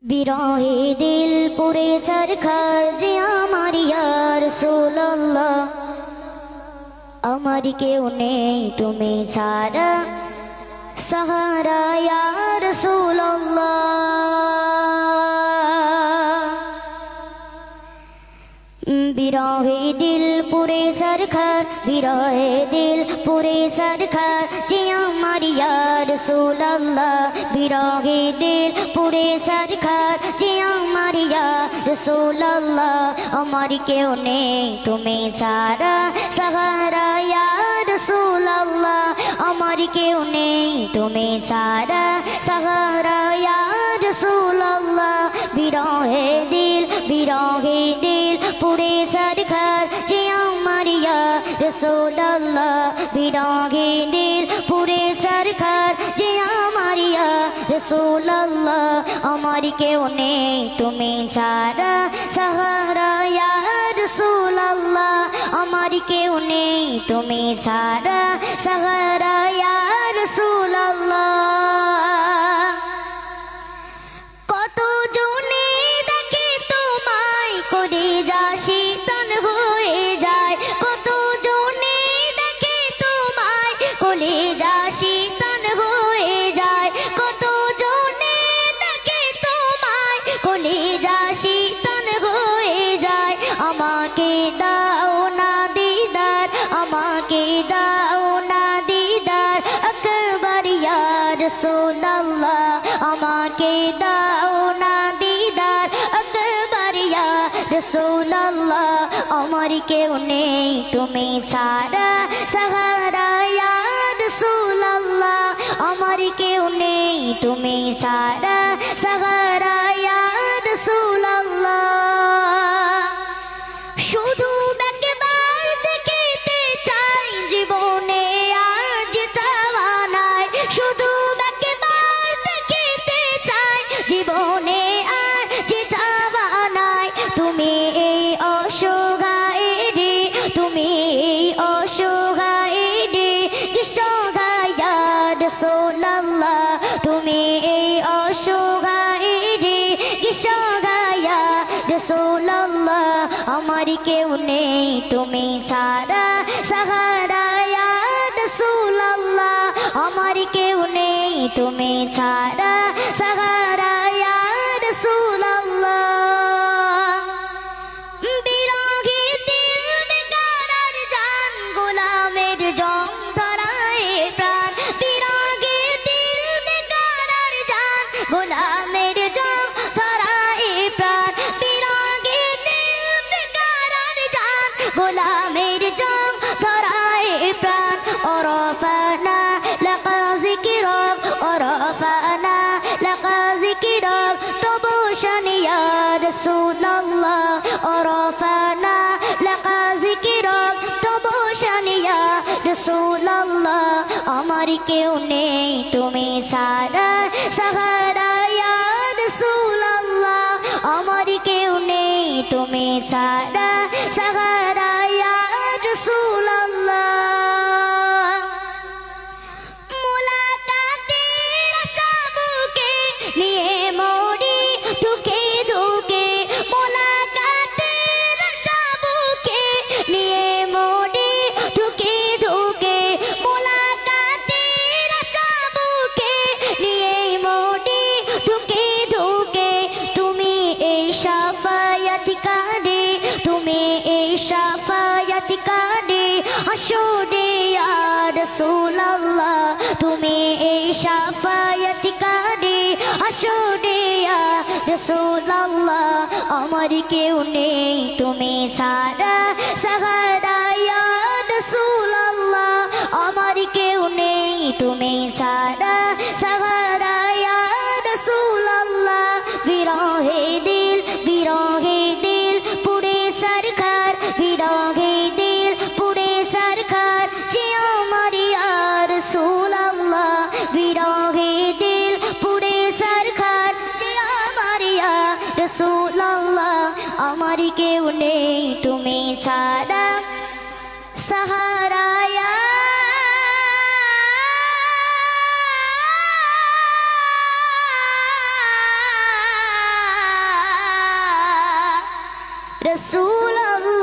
বিরহে দিল পুরে সরকার যে আমার ইয়া রাসূলুল্লাহ, আমার কেউ নেই তুমি ছাড়া সাহারা ইয়া রাসূলুল্লাহ। বিরহে দিল পুরে সরকার, বিরহে দিল পুরে সরকার যে আমার ইয়া রাসূলুল্লাহ, বিরহে দিল পুরে সরকার যে আমার ইয়া রাসূলুল্লাহ, আমার কেউ নেই তুমি ছাড়া সাহারা ইয়া রাসূলুল্লাহ, আমার কেউ নেই তুমি ছাড়া সাহারা ইয়া রাসূলুল্লাহ। বিরহে দিল পুরে সরকার যে আমার ইয়া রাসূলুল্লাহ, বিরহে দিল পুরে সরকার যে আমার ইয়া রাসূলুল্লাহ, আমার কেউ নেই তুমি ছাড়া সাহারা ইয়া রাসূলুল্লাহ, আমার কেউ নেই তুমি ছাড়া সাহারা ইয়া রাসূলুল্লাহ। করে যা শীতল হয়ে যায়, কত জনে দেখে তোমায় কোলে যা শীতল হয়ে যায়, কত জনে দেখে তোমায় কোলে যা শীতল হয়ে যায়। আমাকে দাও না দিদার, আমাকে দাও না দিদার আকবার ইয়া রাসূলুল্লাহ, আমাকে দাও না দিদার আকবার ইয়া রাসূলুল্লাহ, আমার কেউ নেই তুমি ছাড়া সাহারা ইয়া রাসূলুল্লাহ, আমার কেউ নেই তুমি ছাড়া সাহারা ইয়া রাসূলুল্লাহ। শুধু একবার দেখিতে চাই জীবনে আর যে চাওয়া নাই, শুধু একবার দেখিতে চাই জীবনে আর যে চাওয়া নাই। তুমি এই অসহায় রে, তুমি এই অসহায় রে কিসহায় ইয়া রাসূলুল্লাহ, তুমি এই অসহায় রে কিসহায় ইয়া রাসূলুল্লাহ, আমার কেউ নেই তুমি ছাড়া সাহারা ইয়া রাসূলুল্লাহ, আমার কেউ নেই তুমি ছাড়া সাহারা ইয়া রাসূলুল্লাহ। বিরহে দিল বেকারার জান গোলামের জং ধরায় প্রাণ, বিরহে দিল বেকারার জান গোলামের জং ধরায় প্রাণ, বিরহে দিল বেকারার জান গোলামের জং ধরায় প্রাণ। ওরফানা লাকা যিকরাক, ওরফানা লাকা যিকরাক তবু শান ইয়া রাসূলুল্লাহ, ওরফানা লাকা যিকরাক তবু শান ইয়া রাসূলুল্লাহ, আমার কেউ নেই তুমি ছাড়া সাহারা ইয়া রাসূলুল্লাহ, আমার কেউ নেই তুমি ছাড়া সাহারা ইয়া রাসূলুল্লাহ। মুলাকাতের আশা বুকে নিয়ে মরি ধুকে ধুকে, মুলাকাতের আশা বুকে নিয়ে মরি ধুকে ধুকে, মুলাকাতের আশা বুকে নিয়ে মরি ধুকে ধুকে। তুমি এই শাফায়াতকারী, তুমি এই শাফায়াতকারী হাসরে ইয়া রাসূলুল্লাহ, তুমি এই শাফায়াতকারী হাসরে ইয়া রাসূলুল্লাহ, আমার কেউ নেই তুমি ছাড়া সাহারা ইয়া রাসূলুল্লাহ, আমার কেউ নেই তুমি ছাড়া সাহারা ইয়া রাসূলুল্লাহ। বিরহে দিল পুরে সরকার, বিরহে দিল পুরে সরকার যে আমার ইয়া রাসূলুল্লাহ, বিরহে দিল পুরে সরকার যে আমার ইয়া রাসূলুল্লাহ, আমার কেউ নেই তুমি ছাড়া সাহারা ইয়া রসুল